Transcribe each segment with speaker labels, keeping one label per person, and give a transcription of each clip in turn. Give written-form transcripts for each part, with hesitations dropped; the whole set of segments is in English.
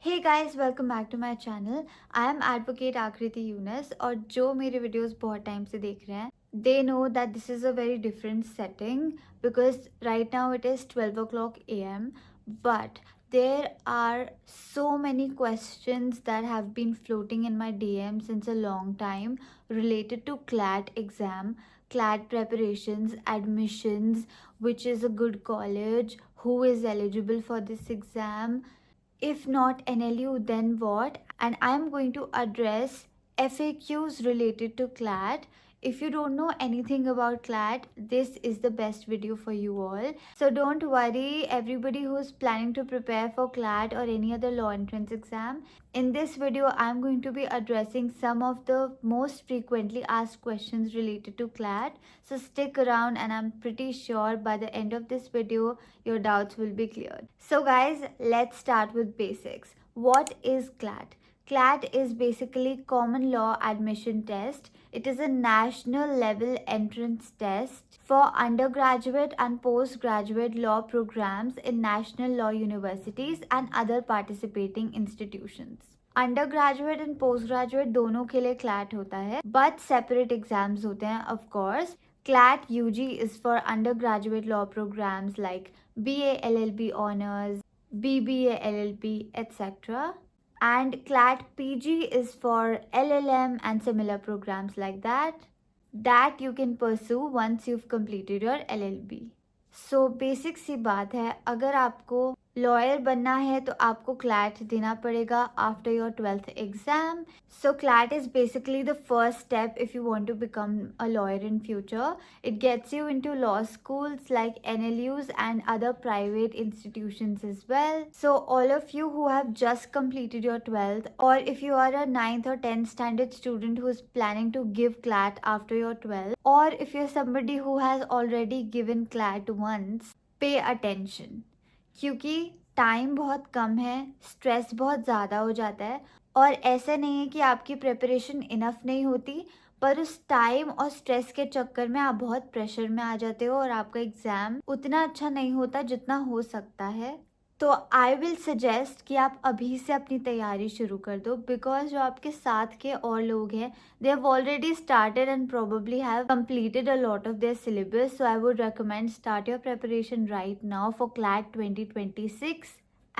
Speaker 1: Hey guys, welcome back to my channel. I am advocate Akriti Yunus और जो मेरे videos बहुत टाइम से देख रहे हैं they know that this is a very different setting because right now it is 12 o'clock AM, but there are so many questions that have been floating in my DM since a long time related to CLAT exam, CLAT preparations, admissions, which is a good college, who is eligible for this exam, if not NLU, then what? And I'm going to address FAQs related to CLAT. If you don't know anything about CLAT, this is the best video for you all. So don't worry, everybody who's planning to prepare for CLAT or any other law entrance exam. In this video, I'm going to be addressing some of the most frequently asked questions related to CLAT. So stick around and I'm pretty sure by the end of this video, your doubts will be cleared. So guys, let's start with basics. What is CLAT? CLAT is basically common law admission test. It is a national level entrance test for undergraduate and postgraduate law programs in national law universities and other participating institutions. Undergraduate and post graduate दोनों के लिए CLAT होता है but separate exams होते हैं of course. CLAT UG is for undergraduate law programs like BA LLB honors, BBA LLB, etc. And CLAT PG is for LLM and similar programs like that you can pursue once you've completed your LLB. So basic सी बात है, अगर आपको lawyer बनना है तो आपको CLAT देना पड़ेगा after your 12th exam. So CLAT is basically the first step if you want to become a lawyer in future. It gets you into law schools like NLUs and other private institutions as well. So all of you who have just completed your 12th, or if you are a 9th or 10th standard student who is planning to give CLAT after your 12th, or if you're somebody who has already given CLAT once, pay attention. क्योंकि time बहुत कम है, stress बहुत ज़्यादा हो जाता है और ऐसा नहीं है कि आपकी प्रिपरेशन इनफ नहीं होती, पर उस टाइम और स्ट्रेस के चक्कर में आप बहुत प्रेशर में आ जाते हो और आपका एग्ज़ाम उतना अच्छा नहीं होता जितना हो सकता है. तो आई विल सजेस्ट कि आप अभी से अपनी तैयारी शुरू कर दो बिकॉज जो आपके साथ के और लोग हैं they have already started and probably have completed a lot of their syllabus. So I would recommend start your preparation right now for CLAT 2026.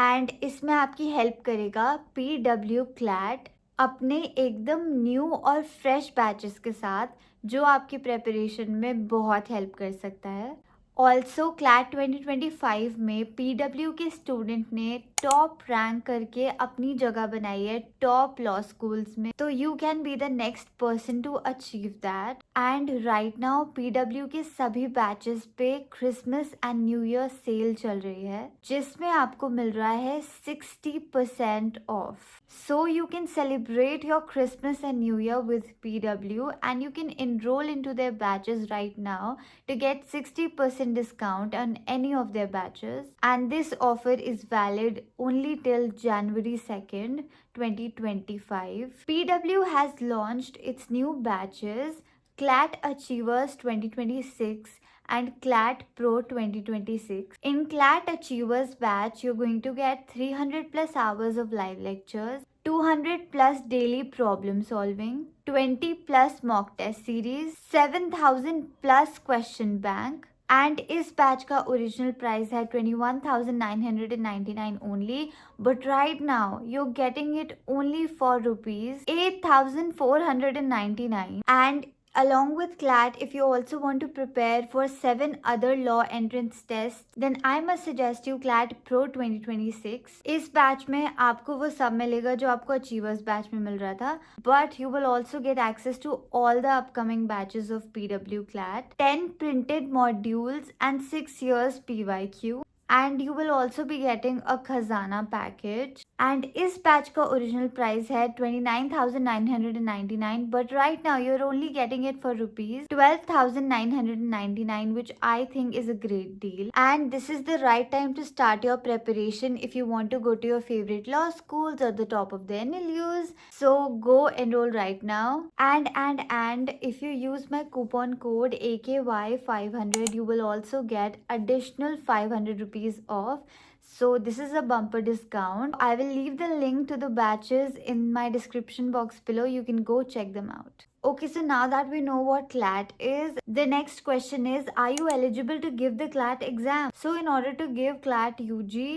Speaker 1: And इसमें आपकी हेल्प करेगा PW CLAT अपने एकदम न्यू और फ्रेश बैचेस के साथ जो आपकी प्रिपरेशन में बहुत हेल्प कर सकता है. ऑल्सो CLAT 2025 में PW के स्टूडेंट ने टॉप रैंक करके अपनी जगह बनाई है टॉप लॉ स्कूल्स में. तो you can be the next person to achieve that. And right now PW के सभी बैचेस पे Christmas and new year sale चल रही है जिसमें आपको मिल रहा है 60% off. So you can celebrate your Christmas and New Year with PW and you can enroll into their batches right now to get 60% discount on any of their batches. And this offer is valid only till January 2nd, 2025. PW has launched its new batches, CLAT Achievers 2026 and CLAT Pro 2026. In CLAT Achievers batch, you're going to get 300 plus hours of live lectures, 200 plus daily problem solving, 20 plus mock test series, 7,000 plus question bank. And इस batch का original price है 21,999 only, but right now you getting it only for rupees 8,499. And along with CLAT, if you also want to prepare for 7 other law entrance tests, then I must suggest you CLAT Pro 2026. इस batch में आपको वो सब मिलेगा जो आपको achievers batch में मिल रहा था, but you will also get access to all the upcoming batches of PW CLAT, 10 printed modules and 6 years PYQ. And you will also be getting a Khazana package. And इस batch का original price है 29,999, but right now you're only getting it for rupees 12,999, which I think is a great deal. And this is the right time to start your preparation if you want to go to your favorite law schools or the top of the NLUs. So go enroll right now. And if you use my coupon code AKY500, you will also get additional 500 rupees off So this is a bumper discount. I will leave the link to the batches in my description box below. You can go check them out. Okay, so now that we know what CLAT is, the next question is, are you eligible to give the CLAT exam? So in order to give CLAT UG,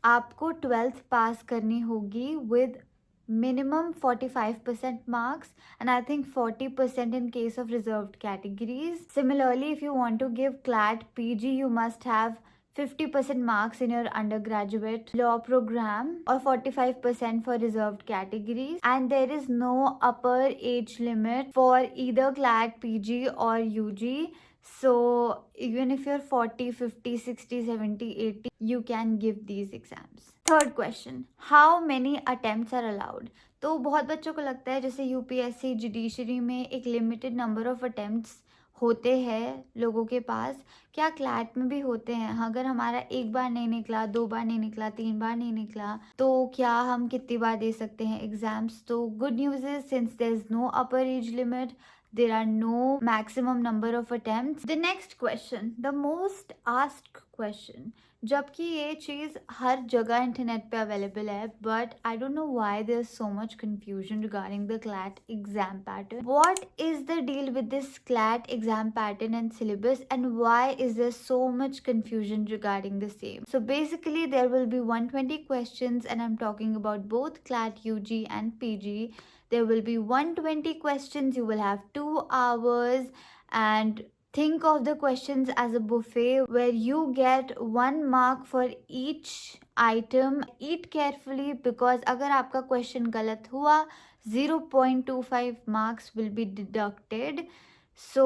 Speaker 1: आपको 12th पास करनी होगी with minimum 45% marks, and I think 40% in case of reserved categories. Similarly, if you want to give CLAT PG, you must have 50% marks in your undergraduate law program or 45% for reserved categories, and there is no upper age limit for either CLAT PG or UG. So even if you're 40, 50, 60, 70, 80, you can give these exams. Third question, how many attempts are allowed? तो बहुत बच्चों को लगता है जैसे UPSC judiciary में एक limited number of attempts होते हैं लोगों के पास, क्या क्लैट में भी होते हैं? अगर हमारा एक बार नहीं निकला, 2 बार नहीं निकला, 3 बार नहीं निकला, तो क्या हम कितनी बार दे सकते हैं एग्जाम्स? तो good news is, since there is no upper age limit, there are no maximum number of attempts. The next question, the most asked question, जबकि ये चीज़ हर जगह इंटरनेट पे अवेलेबल है, but I don't know why there is so much confusion regarding the CLAT exam pattern. What is the deal with this CLAT exam pattern and syllabus, and why is there so much confusion regarding the same? So basically there will be 120 questions, and I'm talking about both CLAT UG and PG. There will be 120 questions. You will have 2 hours, and think of the questions as a buffet where you get 1 mark for each item. Eat carefully, because अगर आपका question गलत हुआ, 0.25 marks will be deducted. So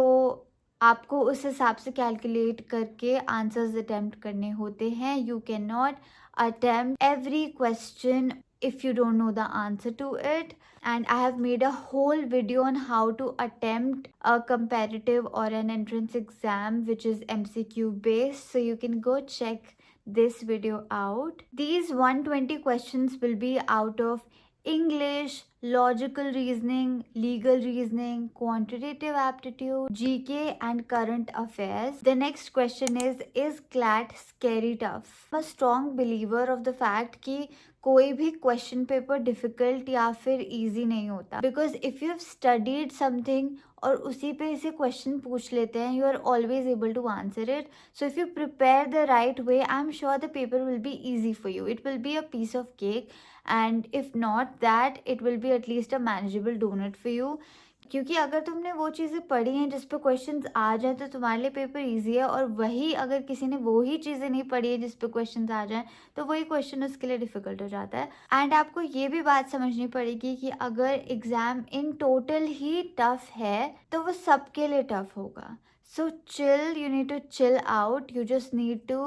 Speaker 1: आपको उस हिसाब से calculate करके answers attempt करने होते हैं. You cannot attempt every question if you don't know the answer to it. And I have made a whole video on how to attempt a comparative or an entrance exam which is MCQ based, so you can go check this video out. These 120 questions will be out of English, logical reasoning, legal reasoning, quantitative aptitude, GK and current affairs. The next question is CLAT scary tough? I'm a strong believer of the fact कि कोई भी question paper difficult या फिर easy नहीं होता, because if you have studied something और उसी पे से क्वेश्चन पूछ लेते हैं, you are always able to answer it. So if you prepare the right way, I am sure the paper will be easy for you. It will be a piece of cake, and if not that, it will be at least a manageable donut for you. क्योंकि अगर तुमने वो चीज़ें पढ़ी हैं जिस पे questions आ जाए तो तुम्हारे लिए पेपर इजी है, और वही अगर किसी ने वो ही चीज़ें नहीं पढ़ी है जिस पे क्वेश्चंस आ जाए तो वही क्वेश्चन उसके लिए डिफ़िकल्ट हो जाता है. एंड आपको ये भी बात समझनी पड़ेगी कि अगर exam in total he tough है तो वो सबके लिए टफ होगा. So chill, you need to chill out. You just need to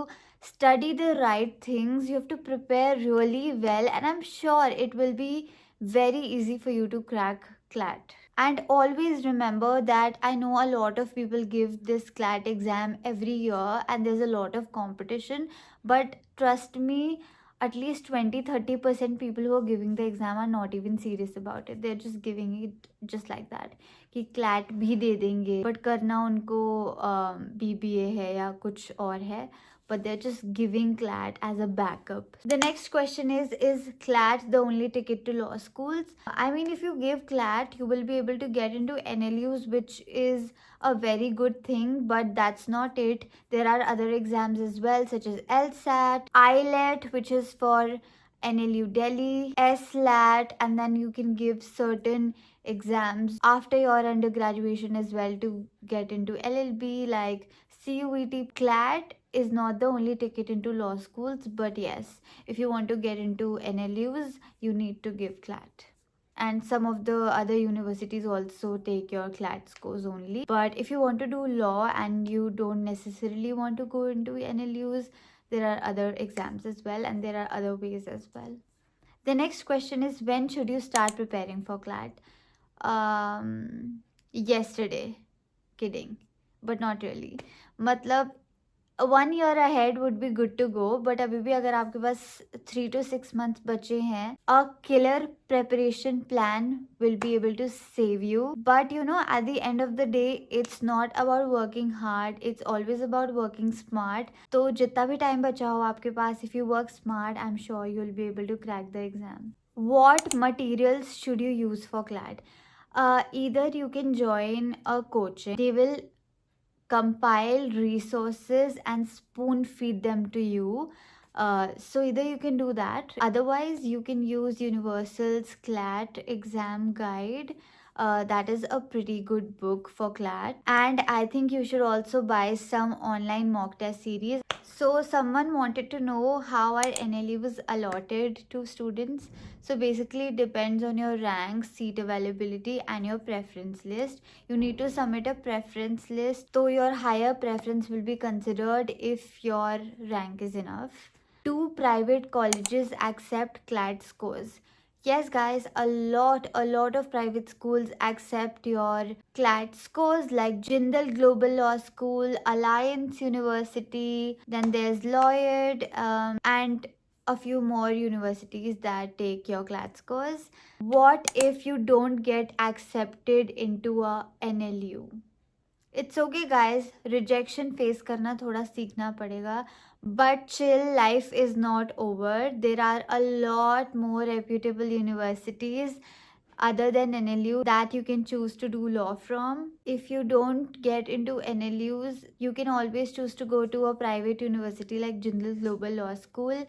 Speaker 1: study the right things. You have to prepare really well, and I'm sure it will be very easy for you to crack CLAT. And always remember that I know a lot of people give this CLAT exam every year and there's a lot of competition, but trust me, at least 20-30% people who are giving the exam are not even serious about it. They're just giving it just like that कि CLAT भी दे देंगे, but करना उनको BBA है या कुछ और है, but they're just giving CLAT as a backup. The next question is CLAT the only ticket to law schools? I mean, if you give CLAT, you will be able to get into NLUs, which is a very good thing, but that's not it. There are other exams as well, such as LSAT, ILET, which is for NLU Delhi, SLAT, and then you can give certain exams after your undergraduation as well to get into LLB, like CUET. CLAT is not the only ticket into law schools, but yes, if you want to get into NLUs, you need to give CLAT. And some of the other universities also take your CLAT scores only. But if you want to do law and you don't necessarily want to go into NLUs, there are other exams as well, and there are other ways as well. The next question is, when should you start preparing for CLAT? Yesterday. Kidding, but not really. मतलब 1 year ahead would be good to go, but अभी भी अगर आपके पास 3 to 6 months बचे हैं, a killer preparation plan will be able to save you. But you know, at the end of the day, it's not about working hard, it's always about working smart. तो जितना भी time बचा हो आपके पास, if you work smart, I'm sure you'll be able to crack the exam. What materials should you use for CLAT? Either you can join a coaching, they will compile resources and spoon feed them to you. So either you can do that, otherwise you can use Universal's CLAT exam guide. That is a pretty good book for CLAT, and I think you should also buy some online mock test series. So someone wanted to know how our NLE was allotted to students. So basically it depends on your rank, seat availability and your preference list. You need to submit a preference list, so your higher preference will be considered if your rank is enough. Do private colleges accept CLAT scores? Yes guys, a lot of private schools accept your CLAT scores, like Jindal Global Law School, Alliance University, then there's Lloyd, and a few more universities that take your CLAT scores. What if you don't get accepted into a NLU? It's okay guys, rejection face करना थोड़ा सीखना पड़ेगा, but chill, life is not over. There are a lot more reputable universities other than NLU that you can choose to do law from. If you don't get into NLUs, you can always choose to go to a private university like Jindal Global Law School,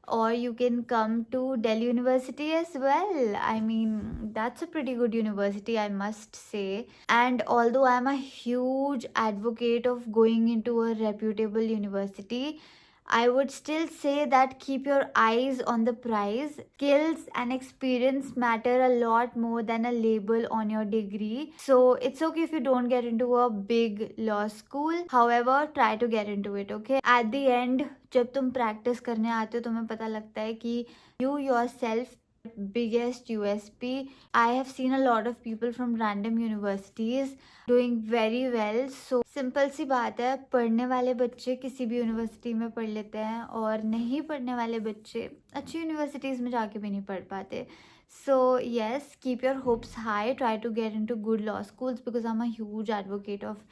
Speaker 1: or you can come to Delhi University as well. I mean, that's a pretty good university, I must say. And although I'm a huge advocate of going into a reputable university, I would still say that keep your eyes on the prize. Skills and experience matter a lot more than a label on your degree. So it's okay if you don't get into a big law school. However, try to get into it, okay? At the end, जब तुम practice करने आते हो तुम्हें पता लगता है कि you yourself biggest USP. I have seen a lot of people from random universities doing very well. So simple सी बात है, पढ़ने वाले बच्चे किसी भी यूनिवर्सिटी में पढ़ लेते हैं और नहीं पढ़ने वाले बच्चे अच्छी यूनिवर्सिटीज़ में जाके भी नहीं पढ़ पाते. So yes, keep your hopes high, try to get into good law schools, because I'm a huge advocate of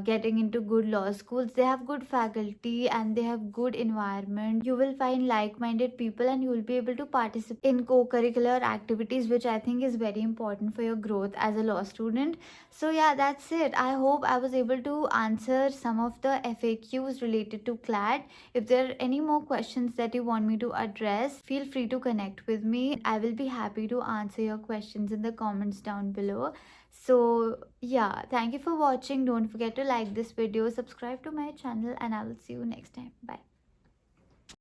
Speaker 1: getting into good law schools. They have good faculty and they have good environment. You will find like-minded people and you will be able to participate in co-curricular activities, which I think is very important for your growth as a law student. So yeah, that's it. I hope I was able to answer some of the FAQs related to CLAT. If there are any more questions that you want me to address, feel free to connect with me. I will be happy to answer your questions in the comments down below. So yeah, thank you for watching. Don't forget to like this video, subscribe to my channel, and I will see you next time. Bye.